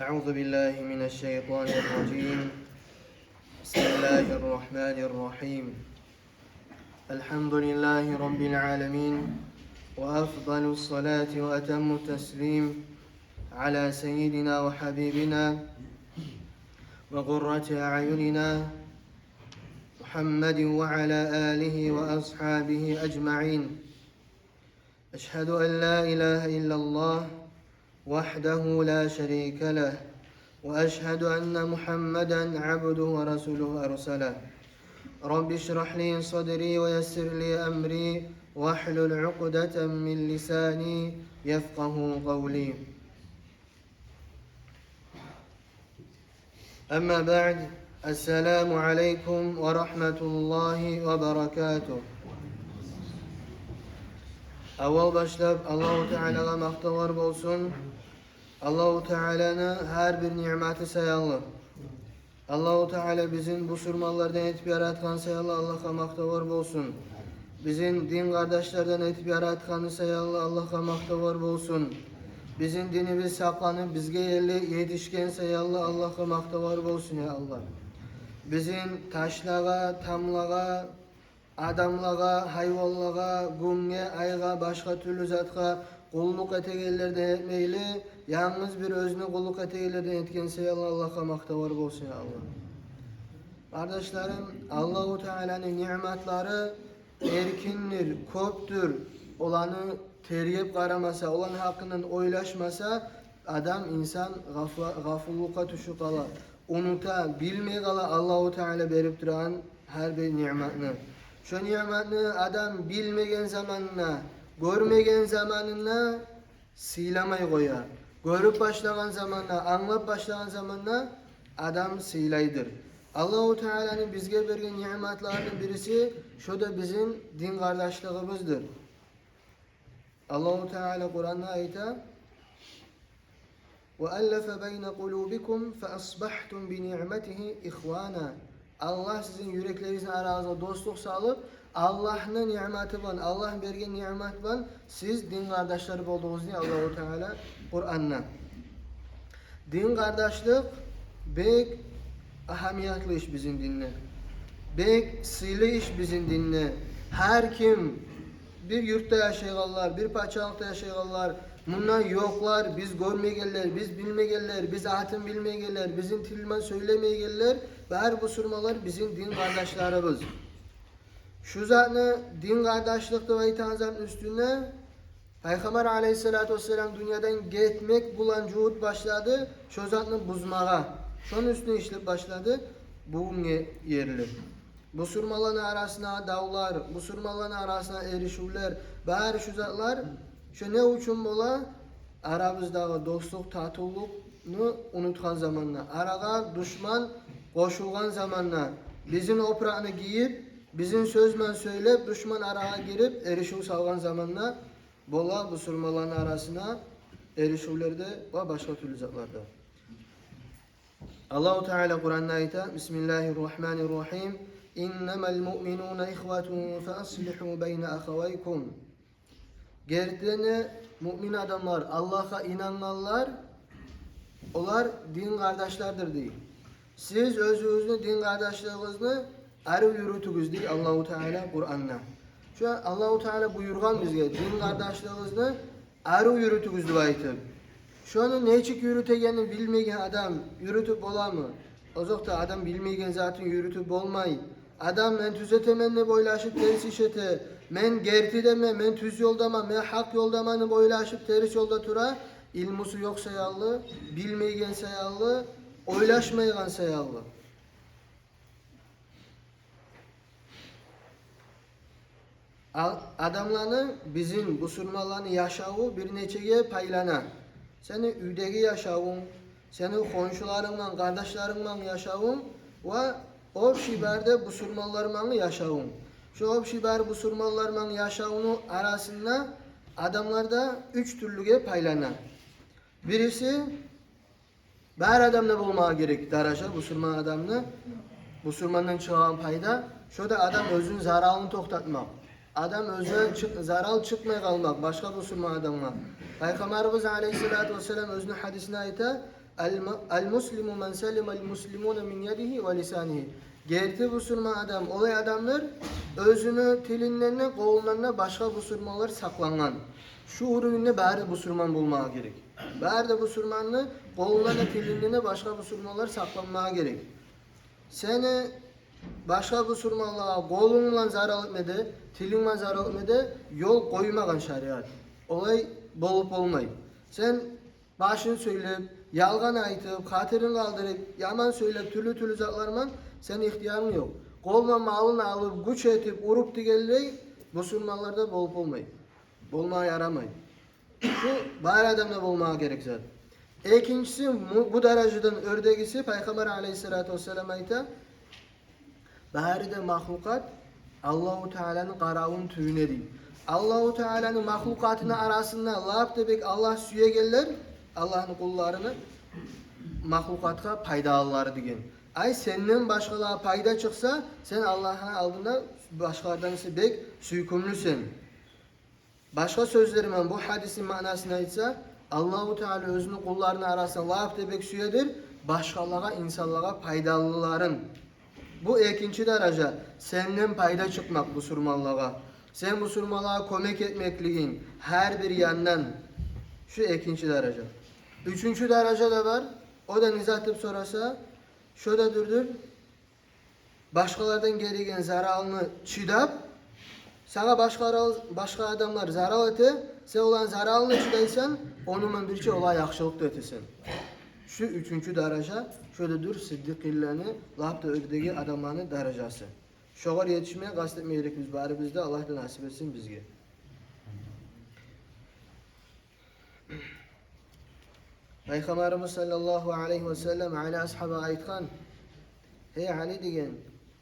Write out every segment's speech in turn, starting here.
أعوذ بالله من الشيطان الرجيم. بسم الله الرحمن الرحيم. الحمد لله رب العالمين، وأفضل الصلاة وأتم التسليم على سيدنا وحبيبنا وقرة أعيننا محمد وعلى آله وأصحابه أجمعين. أشهد أن لا إله إلا الله وحده لا شريك له، وأشهد أن محمدا عبده ورسوله أرسله. رب اشرح لي صدري ويسر لي أمري واحلل عقدة من لساني يفقه قولي. أما بعد، السلام عليكم ورحمة الله وبركاته. Avval başlap Allahu Teala'ya maqtalar bolsun. Allahu Teala'nın her bir nimeti sayalım. Allahu Teala bizim bu surmallardan etip yaratkan sayalım, Allah'a maqtalar bolsun. Bizim din kardeşlerden etip yaratkanı sayalım, Allah'a maqtalar bolsun. Bizim dinimiz saklanıp bizge yerli yetişken sayalım, Allah'a maqtalar bolsun ya Allah. Bizim taşlağa, tamlağa, adamlağa, hayvanlağa, gumge, ayga, başka türlü zatga kulluk etegellerden etmeyli, yalnız bir özünü kulluk etegellerden etken sayalım, Allah'a maqtavar bolsun ya Allah. Kardeşlerim, Allahu Teala'nın nimetleri erkindir, köptür. Olanı teriyip karamasa, olan hakkından oylaşmasa, adam, insan gafulluğa düşüp kala, unuta, bilmeye kala Allahu Teala berip duran her bir nimetini. Şu nimetini adam bilmegen zamanına, görmegen zamanına sıylamay koyar. Görüp başlayan zamanına, anlap başlayan zamanına adam sıylaydır. Allahu Teala'nın bizge bergen nimetlerinin birisi şu da bizim din kardeşliğimizdir. Allahu Teala Kur'an'da ayta: وَأَلَّفَ بَيْنَ قُلُوبِكُمْ فَأَصْبَحْتُمْ بِنِعْمَتِهِ إِخْوَانًا. Allah sizin yüreklerinizin arasında dostluk sağlıp Allah'ın nimeti var, Allah bergen nimet var. Siz din kardeşleri olduğunuz diye Allahu Teala Kur'an'da. Din kardeşlik bek ahamiyetli iş bizim dinle. Bek sıylı iş bizim dinle. Her kim bir yurtta yaşayanlar, bir paçalıkta yaşayanlar, bunlar yoklar, biz görmeyenler, biz bilmeyenler, biz atın bilmeyenler, bizim tilman söylemeyenler ve her bu surmalar bizim din kardeşlerimiz. Şu zaten din kardeşlikte ve itaatın üstüne Peygamber aleyhissalatü vesselam dünyadan gitmek bulan cuhud başladı, şu zaten buzmağa. Şunun üstüne işlep başladı, bu yerli. Bu surmaların arasına dağlar, bu surmaların arasına erişurlar, bari şu zatlar, şu ne uçun bola, aramızdağı dostluk, tatulluğunu unutkan zamanla, araga düşman koşulgan zamanla, bizim oprağını giyip, bizim sözmen söylep, düşman araga girip, erişur salgan zamanla, bola bu surmaların arasına erişurlarda ve başka türlü zatlarda. Allahu Teala Kur'an'da ayta: Bismillahirrahmanirrahim. İnnemel mu'minûne ihvetun fe aslihû beyne ahavaykum. Gerçekten mümin adamlar, Allah'a inananlar, onlar din kardeşlerdir değil. Siz özünüzün din kardeşliğinizi arı yürütünüz değil Allahu Teala Kur'an'da. Şu an Allahu Teala buyurgan bizge din kardeşliğinizi arı yürütünüz diye aytır. Şu an neçik yürütegeni bilmeyen adam yürütüp ola mı? O zaman adam bilmeyen zaten yürütüp olmay. Adam men tüzetemenle boylaşıp tersi işete, men gerti deme, men tüz yoldama, men hak yoldamanı boylaşıp tersi yolda tura, ilmusu yok sayallı, bilmeyen sayallı, oylaşmayan sayallı. Adamların bizim bu surmalarını yaşağı bir neçeye paylana. Seni üdegi yaşağın, seni komşularınla, kardeşlerinle yaşağın ve o şiberde bu surmalarla yaşağın. Şu o şiber bu surmalarla yaşağının arasında adamlarda üç türlüge paylana. Birisi her adamla bulmaya gerek daraja bu surma adamını. Bu surmanın çıkan payda şu da adam özün zararını toktatmak. Adam özüne zarar çıkmaya kalmak başka bu surma adamla. Peygamberimiz Aleyhisselatü Vesselam özünün hadisine ayta: El muslimu men selimel muslimune min yedihi ve lisanihi. Gerçi busurma adam, olay adamlar özünü, tilinlerini, qoğullarına başka busurmalar saklangan. Şu ürününe bari busurman bulmaya gerek. Bari de busurmanını, qoğullarına, tilinlerine başka busurmalar saklanmaya gerek. Seni başka busurmalığa qoğulunla zarar etmedi, tilinle zarar etmedi, yol koymagan şeriat. Olay bolup olmayı. Sen başını söyleyip, yalgan aytıp, hatirini kaldırıp, yaman söyleyip, türlü zatlarman sen ihtiyarın yok. Kolma malını alıp, güç etip, urup digelleyi busurmalarda bolup olmayı. Bolmaya yaramayı. Şu bari adamda bolmaya gerek zaten. İkincisi bu dereceden ördegisi Peygamber aleyhissalatü vesselam ayta bari de mahlukat Allahu Teala'nın qaravun tüyüne değil. Allahu Teala'nın mahlukatının arasında laf debek Allah süye geller Allah'ın kullarını mahlukatka paydalıları degen. Ay senden başkalara payda çıksa sen Allah'ın aldığında başkalardan bek süykümlüsün. Başka sözlerimden bu hadisin manasını aytsa Allahu Teala özünün kullarının arasında laf debek süyedir. Başkalara insanlara paydalıların. Bu ikinci derece senden payda çıkmak busurmanlığa. Sen busurmanlığa kömek etmekliğin her bir yandan şu ikinci derece. Üçüncü derece de var. O da nizatıp sorasa şöyle durdur. Başkalardan gelen zararını çiğdap sana başka adamlar zarar ete sen olan zararını çiğdaysan onunla bir şey olay yaxşılık da ötesin. Şu üçüncü derece şöyle dur siddiqillerini lahapta ördegi adamların derecesi. Şoğar yetişmeye kastetmeyerek biz bari bizde Allah da nasip etsin bizge. Peygamberimiz sallallahu aleyhi ve sellem Ali ashabı aytkan hey Ali degen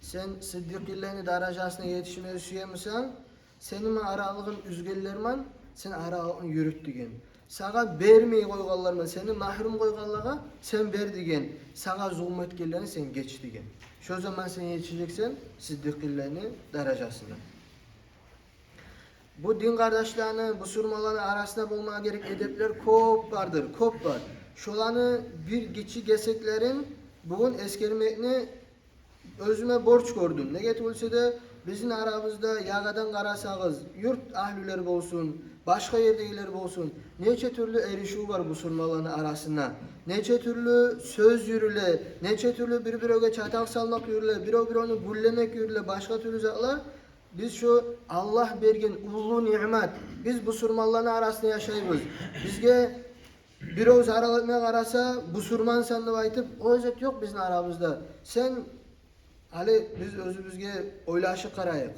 sen siddiqillerini derecesine yetişmeye süyemisan senin aralığın üzgellerman sen aralığını yürüt degen. Sağa bermey koyganlarman seni mahrum koyganlarga sen ber degen. Sağa zulüm etkenlerini sen geç degen. Şu zaman sen yetişeceksen siddiqillerini derecesine. Bu din kardeşlerini, bu surmaların arasında bulmaya gerek edepler kop vardır, kop var. Şolanı bir geçi geseklerin bugün eskermekini özüme borç gördüm. Ne getirilse de bizim aramızda yağadan karasağız, yurt ahlüleri olsun, başka yerdekiler olsun. Neçe türlü erişiği var bu surmaların arasında. Neçe türlü söz yürüle, neçe türlü birbirine çatak salmak yürüle, birbirine güllemek yürüle, başka türlü zatlar. Biz şu Allah bergen ulu nimet, biz bu surmaların arasında yaşayırız. Bizge bir o zarar etmeye karasa bu surman sandığı aytıp o özet yok bizim aramızda. Sen Ali biz özümüzge oylaşı karayık.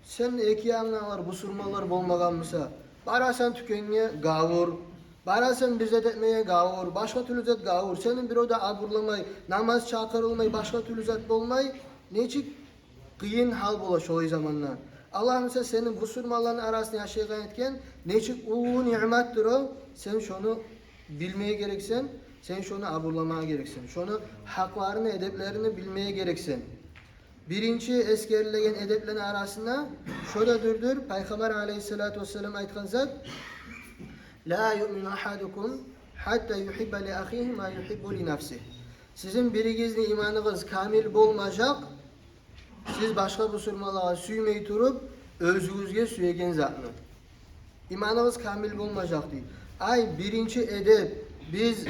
Sen iki yanlar bu surmalar bolmagan mısa? Barasan tükenye gavur. Barasan bizzet etmeye gavur. Başka türlü zat gavur. Senin bir o da aburlamay, namaz çakırılmay, başka türlü zat bolmay. Neçik kıyın hal bulaş o zamanlar. Allah mesela senin bu surmaların arasında yaşayan etken neçik ulu nimettir o. Sen şunu bilmeye gereksen, sen şunu aburlamaya gereksen. Şunu haklarını, edeplerini bilmeye gereksen. Birinci eskerleyen edeplerin arasında şöyle durdur. Peygamber aleyhissalatu vesselam aytkan zat la yu'minu ahadukum hatta yuhibbe li ahihi ma yuhibbu li nafsihi. Sizin birinizin imanınız kamil olmayacak. Siz başka busurmalara süymeyi turup özünüzge süyegen zatını. İmanınız kamil olmayacak değil. Ay birinci edep biz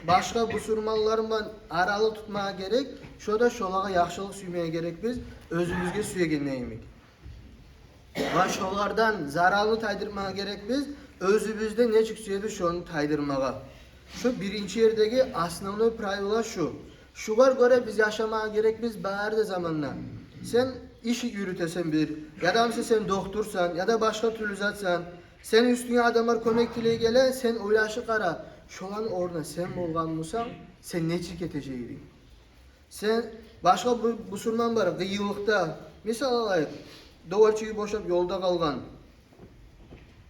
başka busurmalarından aralı tutmaya gerek. Şurada şolağa yaxşılık süymeye gerek biz özümüzge süyegen neymek. Başkalardan zararlı taydırmaya gerek biz özümüzde ne çıksaydı şunu taydırmaya. Şu birinci yerdeki asnavlı pravila şu. Şular göre biz yaşamaya gerek biz bağırdı zamanla. Sen işi yürütesen bir ya da sen doktorsan ya da başka türlü zatsan sen üstüne adamlar kömek dileği gele sen oylaşı kara. Şolan orada sen bolgan mısan sen ne çirketeceğiydin. Sen başka bu surman var gıyılıkta misal alayık doğalçıyı boşap yolda kalgan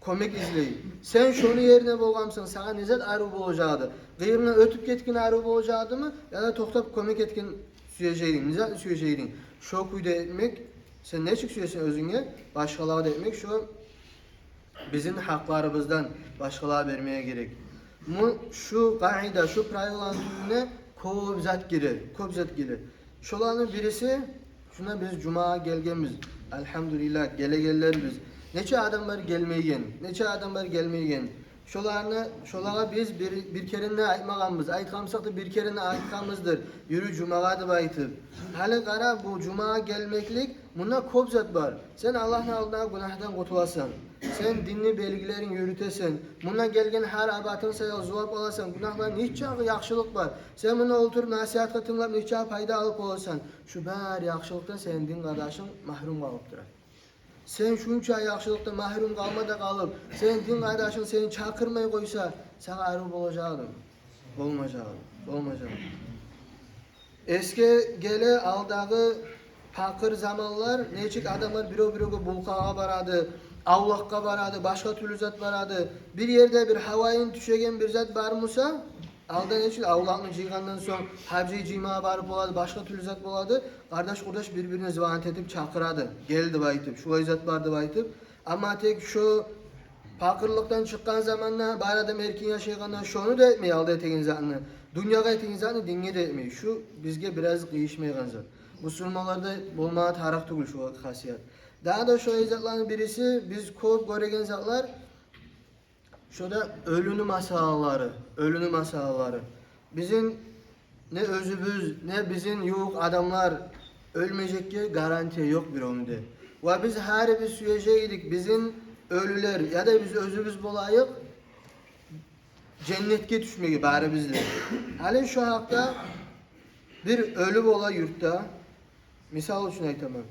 kömek izleyi. Sen şunu yerine bolgamsan sana nezet ayrı bolacaktı. Gıyırına ötüp ketkin ayrı bolacaktı mı ya da toktap kömek etkin süyeceğiydin, nezet süyeceğiydin. Şu kuyda etmek sen ne çıksıyorsun özüne başkalara da etmek şu bizim haklarımızdan başkalara vermeye gerek. Şu kaide, şu pravılan tümüne köp zat girer, köp zat girer. Şolarning birisi, şuna biz cuma gelgemiz. Elhamdülillah gelegeller biz. Neçe adamlar gelmeygen, neçe adamlar gelmeygen. Şolara biz bir kerine aytmaganmız. Aytkamsak da bir kerine aytkamızdır. Yürü cumaga dep aytıp. Hali qara bu cuma gelmeklik, bunda köp zat var. Sen Allah'ın aldına günahdan kurtulasan. Sen dinli belgilerin yürütesen. Bundan gelgen her abatın sayal cevap alasan. Günahlar niçe yaxşılık var. Sen bunu oturup nasihat kıtınlap niçe fayda alıp olasan. Şu bär yaxşılıktan senin din kardeşin mahrum kalıp durar. Sen şunça yaxşılıktan mahrum kalmada kalıp, senin din kardeşin seni çakırmay koysa, sana ayrı olacaksın. Olmayacaksın. Eski gele aldağı fakir zamanlar, neçik adamlar biro bulkağa baradı, avlakka baradı, başka türlü zat baradı. Bir yerde bir havayın düşegen bir zat barmısa, alda neçik avlakını cıygandan son habzi cima barıp oladı, başka türlü zat oladı. Kardeş birbirine zıvanet edip çakıradı. Geldi baytıp, şu zat vardı baytıp. Ama tek şu fakirlikten çıkan zamanla bari adam erkin yaşayandan şunu da etmeyi aldı etekin zatını. Dünyaya etekin zatını dinge de etmeyi. Şu bizge biraz kıyışmayan zat. Müslümanlarda bulmaya tarak değil şu hasiyet. Daha da şu zatların birisi biz köp göregen zatlar şurada ölünü masalları. Bizim ne özümüz ne bizim yok adamlar ölmeyecek ki garanti yok bir onu de. Ve biz her bir süreceydik bizim ölüler ya da biz özümüz bulayık cennetke düşmeye bari bizler. Hali şu hakta bir ölü bola yurtta misal için aytamam.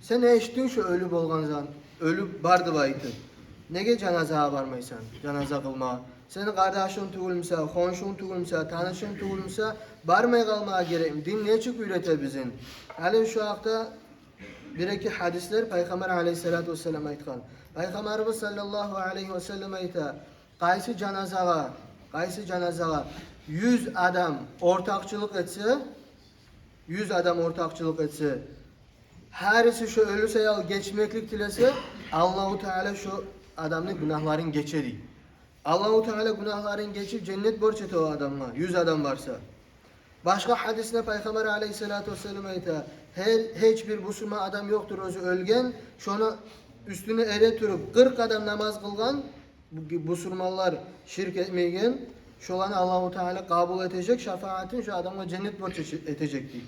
Sen eşittin şu ölü bolgan zaman ölü bardı baytın. Nege canazağa varmaysan, canaza kılma. Senin kardeşin tugulmuşsa, konşun tugulmuşsa, tanışın tugulmuşsa barmay kalmaya gerek. Din ne çık ürete bizim? Hali şu hakta bir iki hadisler Peygamber aleyhissalatu vesselam aytkan. Peygamberimiz sallallahu aleyhi ve sellem ayta. Qaysi canazağa 100 adam ortakçılık etse, herisi şu ölü sayal geçmeklik dilese, Allahu Teala şu adamın günahların geçeri. Allahu Teala günahların geçip cennet borç eti o adamla. 100 adam varsa. Başka hadisine Peygamber aleyhissalatu vesselam ayta. Hiçbir Müslüman adam yoktur özü ölgen. Şunu üstüne ere turup 40 adam namaz kılgan. Bu Müslümanlar şirk etmeyen. Şolanı Allahu Teala kabul edecek. Şefaatin şu adamla cennet borç edecek değil.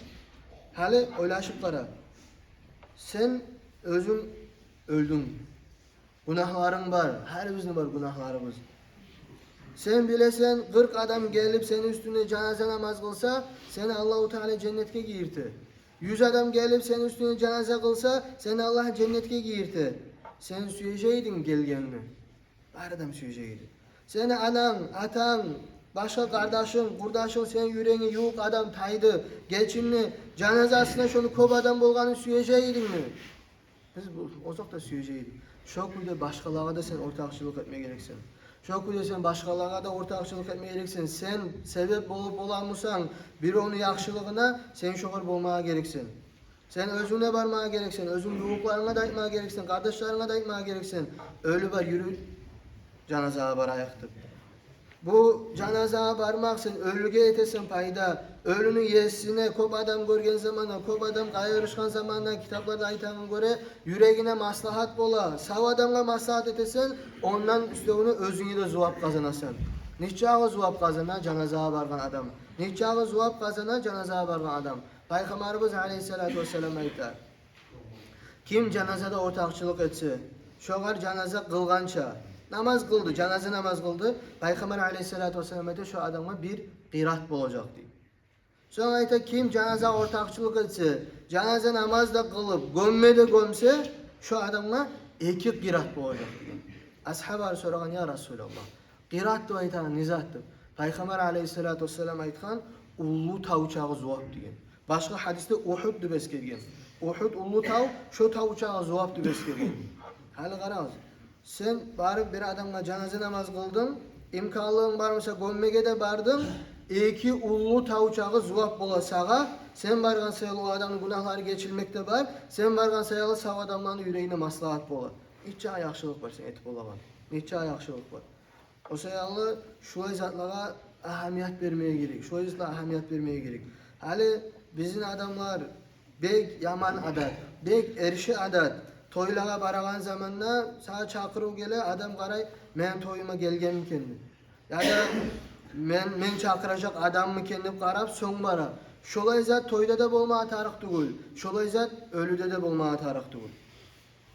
Hali oylaşıp kara. Sen özün öldün. Günahların var. Her bizim var günahlarımız. Sen bilesen 40 adam gelip senin üstüne cenaze namaz kılsa seni Allahu Teala cennetke giyirti. 100 adam gelip senin üstüne cenaze kılsa seni Allah cennetke giyirti. Sen süyeceydin gelgenini. Her adam süyeceydi. Seni anan, atan, başka kardeşin, kurdaşın senin yüreğini yok adam taydı. Geçimli cenazasına şunu köp adam bolganı süyeceydin mi? Biz ozak da süyeceydik. Şok bir başkalarına da sen ortakçılık etmeye gereksin. Çok güzel başkalarına da ortakçılık etmeye gereksin. Sen sebep olup olamısan bir onu yaxşılığına sen şokur bulmaya gereksin. Sen özüne varmaya gereksin. Özün yuvuklarına da etmeye gereksin. Kardeşlerine da etmeye gereksin. Ölü var yürü canazaya var ayaktır. Bu canazaya varmak sen ölüge etesin payda. Ölünün yesine köp adam görgen zamanda, köp adam kayırışkan zamanda kitaplarda aytanına göre yüreğine maslahat bola. Sav adamla maslahat etesen ondan üstüne özünü de zuvap kazanasın. Niçağı zuvap kazana canazaya vargan adam. Niçağı zuvap kazana canazaya vargan adam. Peygamberimiz aleyhissalatu vesselam aytar. Kim canazada ortakçılık etse, şoğar canaza kılgança, namaz kıldı, cenaze namaz kıldı. Peygamber aleyhissalatu vesselam aytar şu adama bir qirat olacak diye. Sonra ayta kim cenaze ortakçılık etse, cenaze namaz da kılıp, gömme de gömse, şu adamla iki qirat olacak diye. Ashabar soragan ya Resulallah. Qirat da aytan nizattı. Peygamber aleyhissalatu vesselam aytkan ullu tavçağı zuvap diye. Başka hadiste Uhud dübes kelgen. Uhud ullu tav, şu tavçağı zuvap dübes kelgen. Hali qaramaz. Sen barıp bir adamla cenaze namaz kıldın, imkanlığın varmışsa gömmege de bardın, iki ullu tavçağı zuvap bola sağa, sen bargan sayalı o adamın günahları geçilmekte var, sen bargan sayalı sağ adamların yüreğine maslahat bola. Niçe yaxşılık var sen etip olagan. Niçe yaxşılık var. O sayallı şolay zatlara ahamiyet vermeye gerek. Şolay zatlara ahamiyet vermeye gerek. Hali bizim adamlar bek yaman adat, bek erişi adat. Toylara baragan zamanla sağa çakırıp gele adam qaray men toyuma gelgen kendi. Ya da men çakıracak adam mı kendi qarap soň bara. Şolay zat toyda da bolma tarık tugul. Şolay zat ölüde de bolma tarık tugul.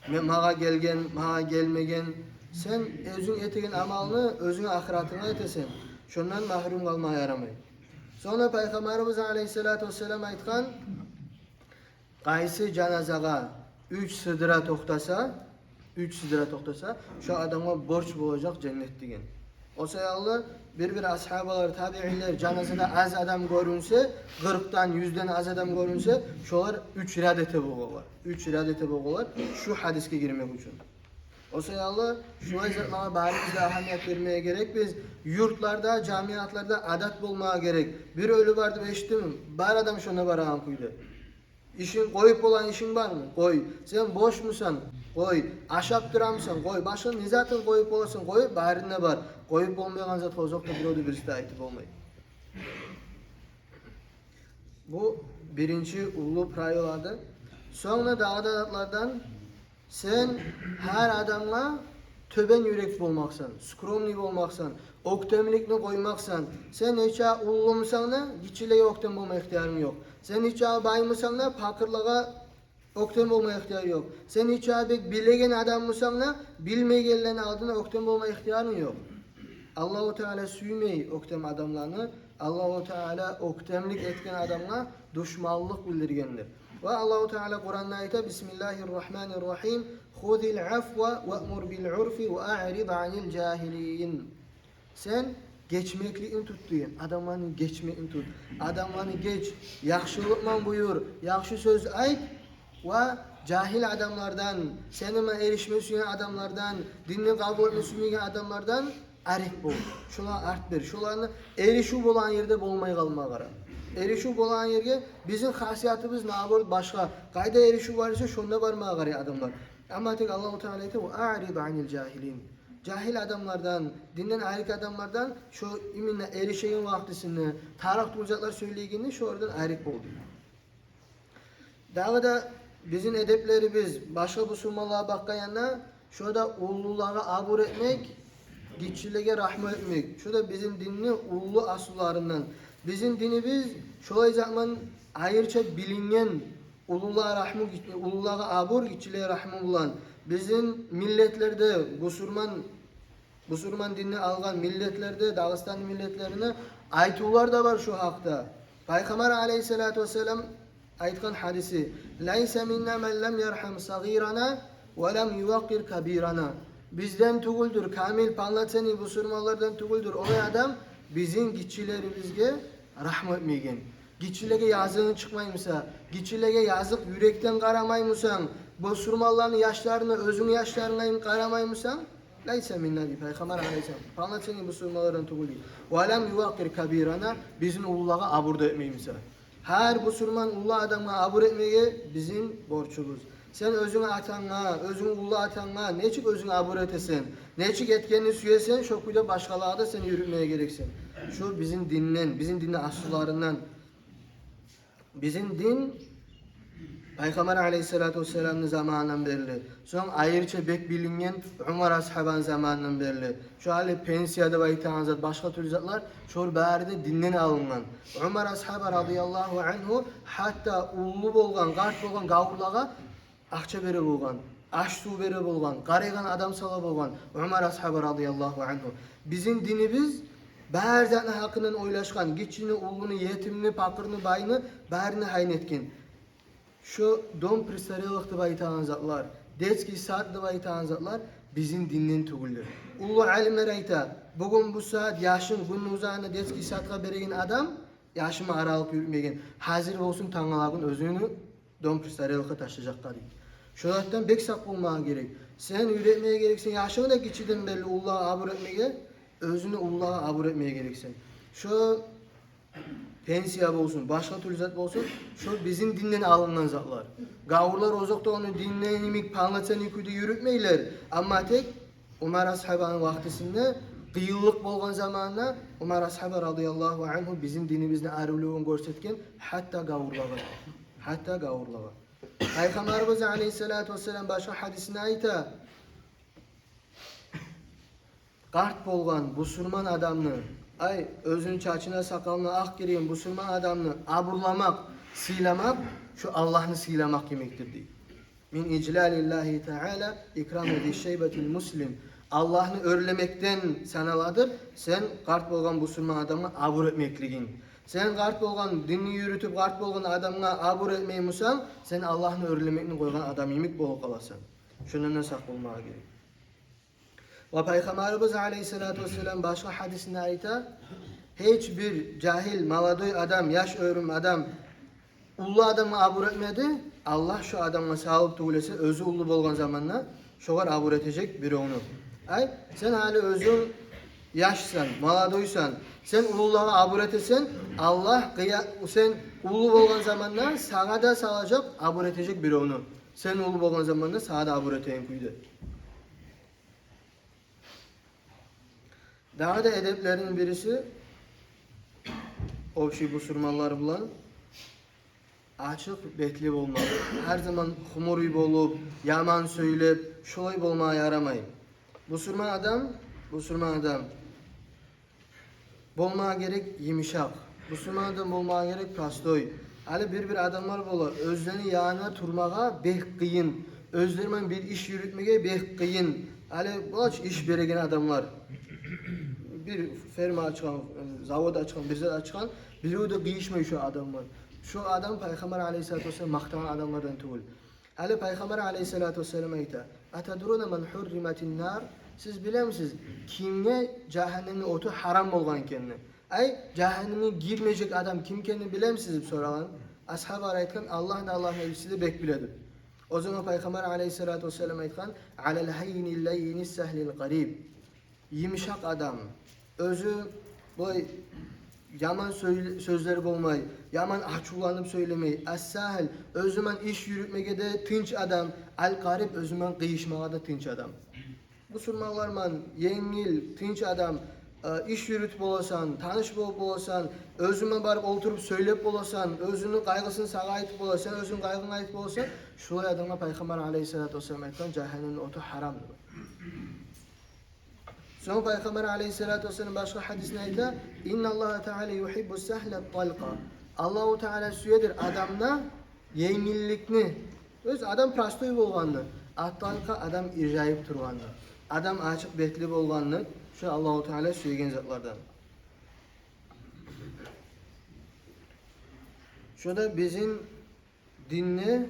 Men mağa gelgen, mağa gelmegen sen özüň etegen amalyny özüň ahiratına etesen. Şondan mahrum kalmaya yaramay. Sonra Peygamberimiz Aleyhissalatu vesselam aytgan qaysı janazaga 3 sıdıra toktasa şu adama borç bolacak cennet degen. O sayallı bir ashabalar, tabi'inler janazada az adam görünse, 40'dan 100'den az adam görünse, şolar 3 iradete boğular. 3 iradete boğular şu hadiske girmek için. O sayallı şu zatlara barizde ahamiyet vermeye gerek. Biz yurtlarda, camiatlarda adat bulmaya gerek. Bir ölü vardı eşittim. Bar adam şuna barağın kuydu. İşin koyup olan işin var mı? Koy. Sen boş musan? Koy. Aşap duramsan? Koy. Başka nizatın koyup olasın? Koy. Baharında var. Koyup olmayan zat ozokta bir ödü birisi de aytıp olmayı. Bu birinci ulu prayolardı. Sonra dağdalardan sen her adamla töben yürek olmaksan, skromli olmaksan, oktemlikni koymaksan, sen neçe ullumsan da giçile oktem olma ihtiyarın yok. Sen neçe baymısan da pakırlığa oktem olma ihtiyarı yok. Sen neçe bek bilegen adammısan da bilmeyenlerin aldığına oktem olma ihtiyarın yok. Allahu Teala süymey oktem adamlarını, Allahu Teala oktemlik etken adamla düşmanlık bildirgendir. Ve Allahu Teala Kur'an'da ayta Bismillahirrahmanirrahim Khudil afwa ve'mur bil urfi ve a'rid anil cahiliyin. Sen geçmekliğin tut diyen, adamlarını geçmeyin tut. Adamlarını geç, yaxşılıkman buyur, yaxşı söz ayt ve cahil adamlardan, senime erişmesin adamlardan, dinini kabul etmesin adamlardan arif bol. Şuna art ver. Şularını erişip olan yerde bolmay kalma gara. Erişip olan yerge bizim hasiyatımız nabur başka. Kayda erişip var ise şunda varma gara adamlar. Ama tek Allah-u Teala ete ve a'rid anil cahilin. Cahil adamlardan, dinden ayrık adamlardan şu iminle erişeğin vaktisini, tarih tulacaklar söyleyeceğini şu oradan ayrık oldu. Daha da bizim edepleri biz başka bu sunmalığa bakkayanla şurada ullulara abur etmek, gitçiliğe rahmet etmek. Şurada bizim dinli ullu asıllarından. Bizim dinimiz şöyle zaman ayırça bilinen ullulara abur, gitçiliğe rahmet olan. Bizim milletlerde Busurman dinini algan milletlerde, Dağıstan milletlerine aytular da var şu hakta. Peygamber Aleyhissalatu vesselam aytkan hadisi "Leyse minna men lem yerham sagirana ve lem yuvakkir kabirana." Bizden tuguldur, kamil panlatseni busurmalardan tuguldur. O adam bizim gitçilerimizge rahmet etmegen. Gitçilege yazığın çıkmaymışsa, gitçilege yazık yürekten karamaymışsan, busurmaların yaşlarını, özün yaşlarına karamaymışsan, Leyse minna di Peygamber Aleyhisselam. Panlatseni busurmalardan tuguldur. Ve lem yuvakkir kabirana bizim uluğa abur da etmeymişsa. Her busurman ulu adamına abur etmeye bizim borçumuz. Sen özüne atanga, özüne ulu atanga, neçik özüne abur etesen, neçik etkenini süyesen, şokuyla başkalığa da seni yürümeye gereksin. Şu bizim dinden, bizim dinin asıllarından. Bizim din, Peygamber Aleyhissalatu vesselam'ın zamanından beri. Son ayrıca bek bilingen Umar ashaban zamanından beri. Şu hali pensiyada ve itahanzat başka türlü zatlar şu bari dinden alıngan. Umar ashaba radıyallahu anhu hatta ullu bolgan, kart bolgan gavurlağa akça beri bolgan, aş su beri bolgan, qaraygan adam sala bolgan Umar ashaba radıyallahu anhu. Bizim dinimiz bari zatın hakkının oylaşkan, geçini, ullunu, yetimini, pakırını, bayını barini hayn etken. Şu dom pristariyalıqtı baytağın zatlar, detski saatlı baytağın zatlar bizim dinden tuguldur. Ulu alimler ayta, bugün bu saat yaşın günün uzağına detski saatga beregen adam, yaşımı aralıp yürümegen. Hazır olsun tangalagın özünü dom pristariyalıqı taşıyacaklar deyip. Şulattan bek sak bulmağa gerek. Sen üretmeye gereksin, yaşını da geçiden belli Ullah'a abur etmeye, özünü Ullah'a abur etmeye gereksin. Şu pensiya olsun, başka türlü zat olsun, şu bizim dinden alınan zatlar. Gavurlar ozokta onu dinlenimik, panlatsan iküde yürütmeyler. Ama tek Umar ashabanın vaktisinde qiyinlik bo'lgan zamonda Umar ashabi radhiyallohu anhu bizim dinimizni aruluğun ko'rsatgan, hatta gavurlagan. Hatta gavurlagan. Peygamberimiz aleyhissalatu vesselam başka hadisini ayta. Qart bo'lgan busurman adamni, ay özünün çaçına sakalına ak gireyim busurman adamni aburlamak, siylamak, şu Allah'ını siylamak demektir deyip. Min iclalillahi teala ikram ediş şeybetil muslim. Allah'ını örlemekten sanaladır. Sen qart bo'lgan busurman adamga abur etmekligin. Sen qart bo'lgan dinni yürütüp qart bo'lgan adamga abur etmeymisan, sen Allah'ını örlemekni qo'ygan adam emek bo'lib qolasan. Şundan saq bo'lmaga kerak. Ve Peygamberimiz aleyhissalatu vesselam başka hadisinde ayta, hiçbir cahil, maladoy adam, yaş örüm adam, ulu adamı abur etmedi, Allah şu adamla sahip tuğlese, özü ulu bolgan zamanla, şoğar abur edecek biri onu. Ay, sen hali özün yaşsan, maladoysan, sen ululuğa abur etesen, Allah sen ulu bolgan zamanla sana da salacak, abur edecek biri onu. Sen ulu bolgan zamanla sana da abur eteyim kuydu. Daha da edeplerin birisi o şey bu surmallar bulan açık betli olmalı. Her zaman humuri olup, yaman söyleyip, şolay olmaya yaramayın. Bu surman adam bolmaya gerek yumuşak. Bu surman adam bolmaya gerek pastoy. Ali bir adamlar bola özlerini yağına turmağa beh kıyın. Özlerine bir iş yürütmeye beh kıyın. Ali bu iş beregen adamlar. Bir firma açan, zavod açan, bir zat açan, biliyor da giyişmiyor şu adamlar. Şu adam Peygamber aleyhissalatu vesselam maktanan adamlardan tuğul. Ali Peygamber aleyhissalatu vesselam ayta, "Atadruna men hurrimatin nar?" Siz bilir misiniz kimge cehennemin otu haram olgan kendine? Ay cehenneme girmeyecek adam kim kendini bilir misiniz soralan? Ashab aytkan Allah'ın nebisi de bek biledi. O zaman Peygamber aleyhissalatu vesselam aytkan, "Alel hayyinil layyinis sehlil qarib." Yumuşak adam, özü boy yaman sözleri bulmayı, yaman açulanıp söylemeyi, as-sahil, özümen iş yürütmeye de tinç adam, al-qarib özümen kıyışmaya da tinç adam. Bu surmalarman yengil, tinç adam, iş yürütüp olasan, tanış bulup olasan, özümen barıp oturup söyleyip olasan, özünün kaygısını sağa aytıp olasan, özünün kaygını aytıp olasan, şulay adamla Peygamber aleyhissalatu vesselam aytkan cehennemin otu haramdır. Sonra Peygamber aleyhissalatu vesselam başka hadisine ayta, "İnna Allah Teala yuhibbu sahle talqa." Allahu Teala süyedir adamda yengillikni. Öz adam prastoy bolganını, at-talqa adam irjayıp turganını. Adam açık betli bolganını şu Allahu Teala süyegen zatlardan. Şurada bizim dinni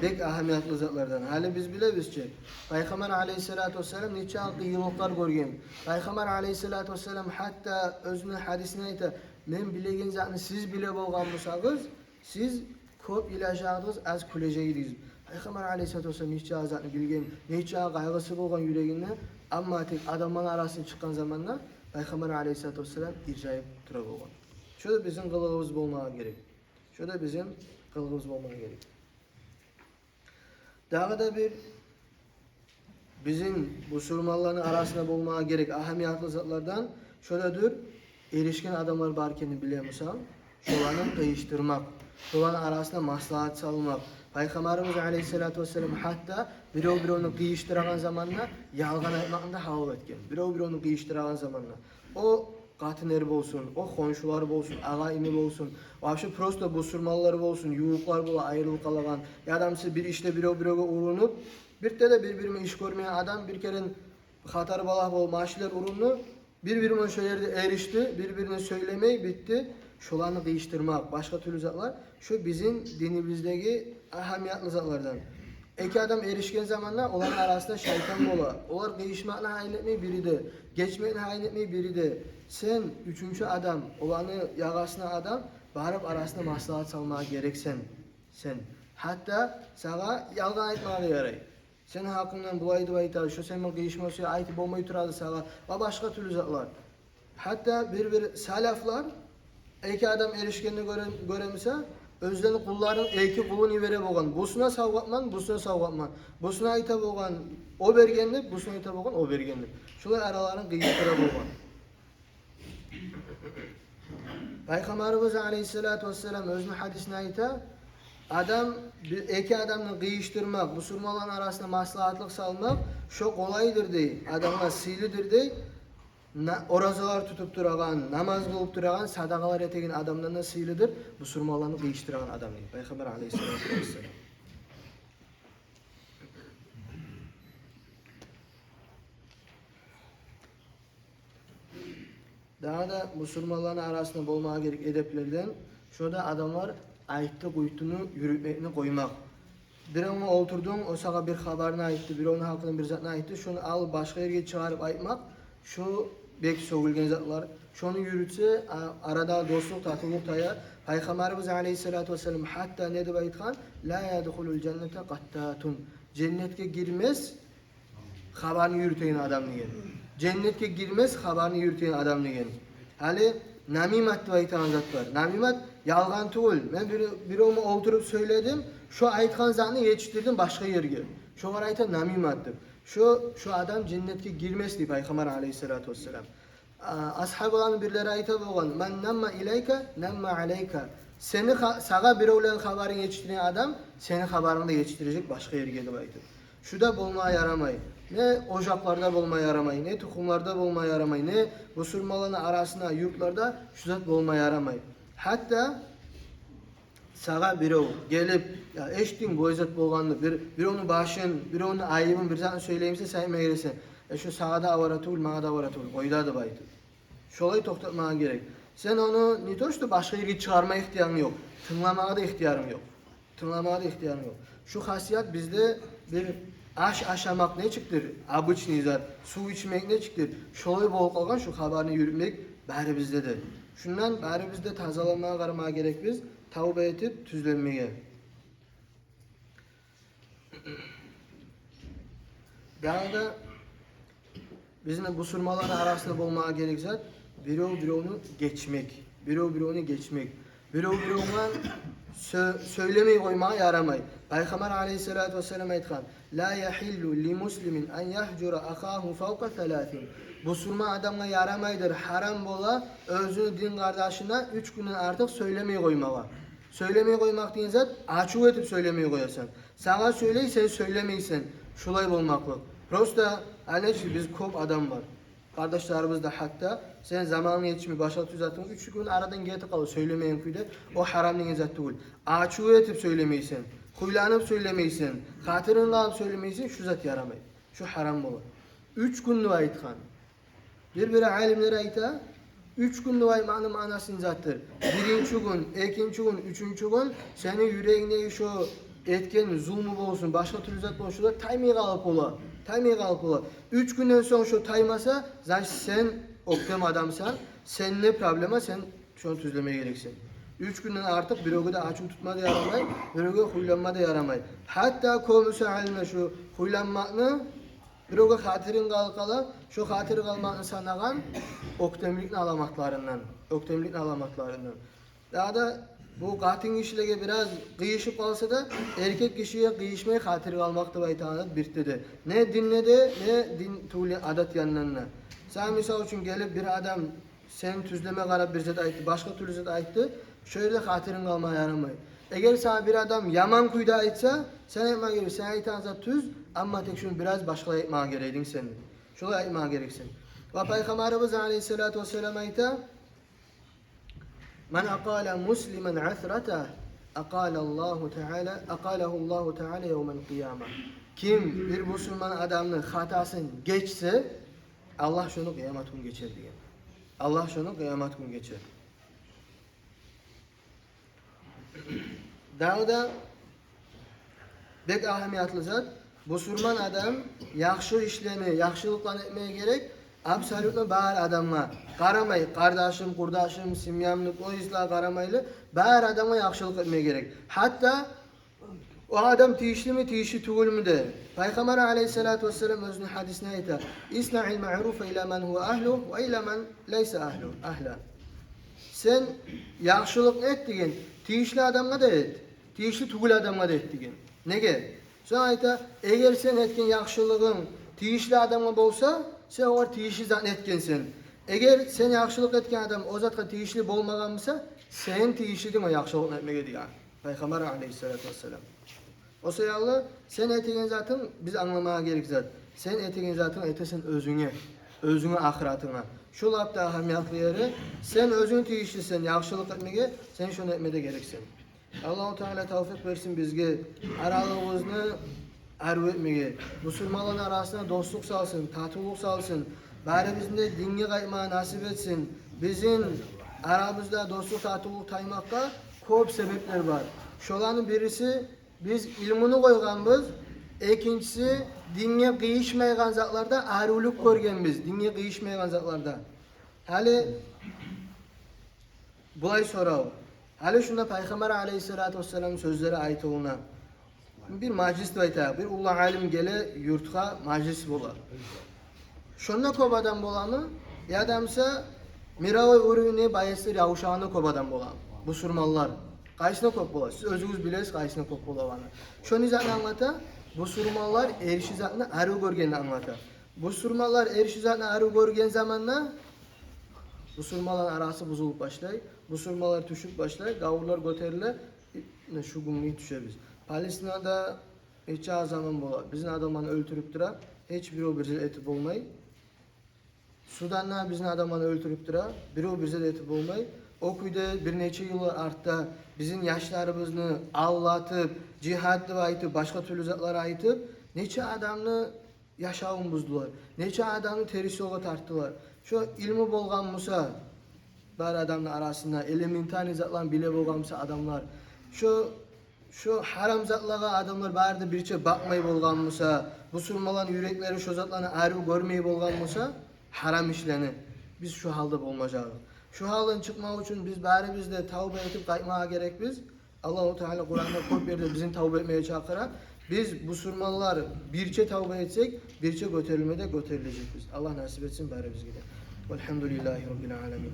pek ahamiyatlı zatlardan. Hali biz biliriz ki Peygamber aleyhissalatu vesselam neçe qiyinliklar görgen. Peygamber aleyhissalatu vesselam hatta özünün hadisine ayta, "Men bilegen zatni siz bile bolgan bolsanız, siz köp ilajağınız az küleceğiz." Peygamber aleyhissalatu vesselam neçe zatni bilgen, neçe qaygısı bolgan yüreğinde, amma tek adamların arasına çıkan zamanlar Peygamber aleyhissalatu vesselam irjayıp tura bolgan. Şöyle bizim kılığımız bolmağa gerek. Şöyle bizim kılığımız olmaya gerek. Daha da bir bizim bu surmalların arasında bulmaya gerek ahamiyatlı zatlardan şöyledir, erişkin adamlar barkeni bilemiyorsan, şolanı kıyıştırmak, şolanın arasında maslahat salmak. Peygamberimiz aleyhissalatu vesselam hatta bir onu kıyıştıran zamanla yalgan aytmakında havl etken. Bir onu kıyıştıran zamanla. O katınları olsun, o konşular olsun, ağayimi olsun, vahşi prosto bu surmalılar olsun, yuğuklar bola ayrılık alagan, adamsı bir işte bir uğrunup, bir de birbirine iş görmeyen adam bir kere hatar balak bol maaşlar uğrunu, birbirine şöylerde erişti, birbirine söylemeyi bitti, şolanı değiştirmek, başka türlü zatlar, şu bizim dinimizdeki ahamiyatlı zatlardan. İki adam erişken zamanla onların arasında şeytan bola. Onlar değişmekle hain etmeyi biri de, geçmekle hain etmeyi biri de. Sen üçüncü adam, olanı yagasına adam, barıp arasında maslahat salmaya gerek sen. Hatta sana yalgan etmeye yaray. Sen hakkından bulaydı baytar, şu sen değişmesi ayeti bombayı turadı sana ve başka türlü zatlar. Hatta bir salaflar, iki adam erişkenini göremese, özlerini kulların eki kulunu vere bolgan. Busuna savgatman, busuna savgatman. Busuna ayta bolgan o bergenlik, busuna ayta bolgan o bergenlik. Şolay araların kıyıştıra bolgan. Peygamberimiz Aleyhissalatu vesselam özünün hadisine ayta, adam iki adamını kıyıştırmak, Müslümanların arasında maslahatlık salmak çok kolaydır dey. Adamlar silidir dey. Orazalar tutup duragan, namaz kılıp duragan, sadakalar etegen adamdan da silidir. Müslümanlarını kıyıştıran adam dey. Peygamber Aleyhissalatu vesselam. Daha da Müslümanların arasında bulmaya gerek edeplerden şurada adamlar ayıttı kuytunu yürütmekini koymak. Bir ona oturdun, o sana bir haberini ayıttı, bir onun hakkında bir zatını ayıttı, şunu al başka yere çağırıp aytmak, şu belki sövülgen zatlar, şunu yürütse arada dostluk, tatıllık tayar. Peygamberimiz Aleyhissalatu vesselam hatta ne de aytkan, la yadkhulul cennete qattatun. Cennetke girmez, haberini yürüten adam diyen. Cennetke girmez, haberini yürüten adam diyen. Hali namimat diye aytan zat var. Namimat yalgan tuğul. Ben bir onu oturup söyledim. Şu aytkan zatını yetiştirdim başka yerge. Şu var aytan namimattır. Şu adam cennetke girmez diye Peygamber Aleyhissalatu vesselam. Ashab olan birileri ayta bolgan. Men namma ileyke namma aleyka. Seni sağa bir olan haberini yetiştiren adam senin haberini de yetiştirecek başka yerge de aytır. Şu da bulmaya yaramayı. Ne ocaklarda bulmaya yaramayı, ne tohumlarda bulmaya yaramayı, ne Müslümanların arasında, yurtlarda şu zat bulmaya yaramayı. Hatta sağa biri gelip ya eştin bu zat bolgandı, bir onu başın, bir onu ayıbın bir zatını söyleyimse sayma gelirsin. Şu sağda avaratul, mağda avaratul, oyda da baydı. Şolay toktatmaya gerek. Sen onu nitoştu başka yere çıkarma ihtiyarın yok. Tınlamaya da ihtiyarın yok. Tınlamaya da ihtiyarın yok. Şu hasiyat bizde bir aşamak ne çıktır? Abıç nizar, su içmek ne çıktır? Şolay bol kalgan şu haberini yürütmek bari bizdedir. Şundan bari bizde tazalanmaya qaramaya gerek biz. Tavbe etip tüzlenmeye. Daha da bizim bu surmaların arasında bulmaya gerek zat biri onu geçmek. Biri onu geçmek. Biri ona söylemeyi koymaya yaramay. Peygamber Aleyhissalatu vesselam aytkan: "La yahillu li muslimin en yahjura akahu fawqa thalathin." Bu surma adamga yaramaydır, haram bola özünü din kardeşine 3 günden artık söylemeyi koymaya. Söylemeyi koymak deyin zat açık etip söylemeyi koyasan. Sana söyleyi sen söylemeysen. Şulay olmaklık. Prosta aneci biz kop adam var. Kardeşlerimiz de hatta sen zamanın yetişimi başa tüzattın 3 gün aradan geti kalır söylemeyin kuyda o haram deyin zat değil. Açık etip söylemeysen. Huylanıp söylemeysen. Hatırını alıp söylemeysen şu zat yaramay. Şu haram olur. 3 günlü aytkan. Bir alimlere ayta 3 günlü aymanın manasını zattır. Birinci gün, ikinci gün, üçüncü gün senin yüreğine şu etken zulmü olsun, başka türlü zat olsun, taymaya kalıp ola. Taymaya kalıp ola. 3 günden sonra şu taymasa, zaten sen oktem adamsan, sen ne problema sen şu an tüzlemeye gereksin. 3 günden artık bir oğuda açım tutma da yaramay, bir oğuda huylanma da yaramay. Hatta komüsü haline şu huylanmakını bir oğuda hatirin kalkala, şu hatiri kalmakını sanagan oktemlikini alamaklarından. Oktemlikini alamaklarından. Daha da bu katin kişilige biraz kıyışıp kalsa da erkek kişiye kıyışmayı hatiri kalmakta baytanat birtedir. Ne dinledi ne din tuğli adet yanlarına. Sen misal için gelip bir adam sen tüzleme karab bir zat ayıttı, başka türlü zat ayıttı, şöyle hatirin kalmaya yaramayı. Eğer sana bir adam yaman kuyda aytsa, sen aytman gerek, sen aytan zat tüz, ama tek şunu biraz başka aytman gereydin senin. Şöyle aytman gereksin. Ve Peygamberimiz Aleyhissalatu vesselam ayta, "Men aqala muslimen asrata, aqalallahu Teala yevmen kıyama." Kim bir Müslüman adamın hatasını geçse, Allah şunu kıyamet günü geçer diye. Allah şunu kıyamet günü geçer. Daha da bek ahemiyatlı zat, Müslüman adam yaxşı işlerini, yaxşılıkla etmeye gerek, absolutno bari adamga qaramay, kardeşim, kurdaşım, simyamlık, o isla qaramaylı, bari adamga yaxşılık etmeye gerek. Hatta o adam tiyişli mi, tiyişi tuğul mu de. Peygamber Aleyhissalatu vesselam özünün hadisine ayta: "İsna'il ma'rufe ila men huve ahluh ve ila men leyse ahla." sen yaxşılık et degen, tiyişli adamga da et. Tiyişli tugul adamga da et degen. Nege? Sonra ayta, eğer sen etken yaxşılığın tiyişli adamga bolsa, sen oğar tiyişli zatını etkensin. Eğer sen yaxşılık etken adam o zatga tiyişli bolmaganmısa, sen tiyişli deme yaxşılık etmege diyen. Peygamber aleyhissalatu vesselam. O sayallı sen etegen zatın biz anlamaya gerek zat. Sen etegen zatın etesin özüne, özüne ahiratına. Şu lapta ahamiyatlı yeri sen özün tiyişlisin, yaxşılık etmege, sen şunu etmede gereksin. Allah-u Teala tevfik versin bizge, aralığımızı arı etmege, Müslümanların arasına dostluk salsın, tatıllık salsın, bari bizim de dinge kayma nasip etsin. Bizim aramızda dostluk, tatıllık taymakta çok sebepler var. Şolanın birisi biz ilmini koyganbız, ikincisi dinge kıyışmaygan zatlarda arılık görgenbiz, dinge kıyışmaygan zatlarda. Hali bulay sorav. Hali şunda Peygamber aleyhissalatu vesselam sözleri ait oluna. Bir majlis ayta, bir ullah alim gele yurtga majlis bolar. Şunda köp adam bolamı? Ya adamsa miravoy ürünü bayesir yavuşağını köp adam bolam. Bu surmallar. Kaysına köp bolar. Siz özünüz bilesiz kaysına köp bolavаны. Şunu zaten anlata. Bu surmallar erişi zatını arı görgenini anlata. Bu surmallar erişi zatını arı görgen zamanla bu surmaların arası bozulup başlay. Bu surmalar düşüp başlay. Gavurlar göteriler. Şu günlüğü düşeriz. Palestina'da hiç zaman bolar. Bizim adamlarını öldürüp dura. Hiçbir o bize etip olmay. Sudan'da bizim adamlarını öldürüp dura. Bir o bize etip olmay. O köyde bir neçe yıllar artta bizim yaşlarımızı ağlatıp, cihadlı aytıp, başka türlü zatlara aytıp, neçe adamını yaşağın buzdular. Neçe adamını terisi oğa tarttılar. Şu ilmi bolgan Musa, bari adamın arasında elementari zatlan bile bolgan Musa adamlar. Şu haram zatlaga adamlar bari de birçe bakmayı bolgan Musa, bu surmaların yürekleri şu zatlarını ayrı görmeyi bolgan Musa, haram işleni. Biz şu halde bolmacağız. Şu halden çıkmak için biz bari bizde tavbe etip kaymağa gerek biz. Allah-u Teala Kur'an'da kod verdi bizim tavbe etmeye çağıran. Biz bu surmalılar birçe tavbe etsek, birçe götürülmede götürülecek biz. Allah nasip etsin bari biz gidelim. Velhamdülillahi Rabbil alemin.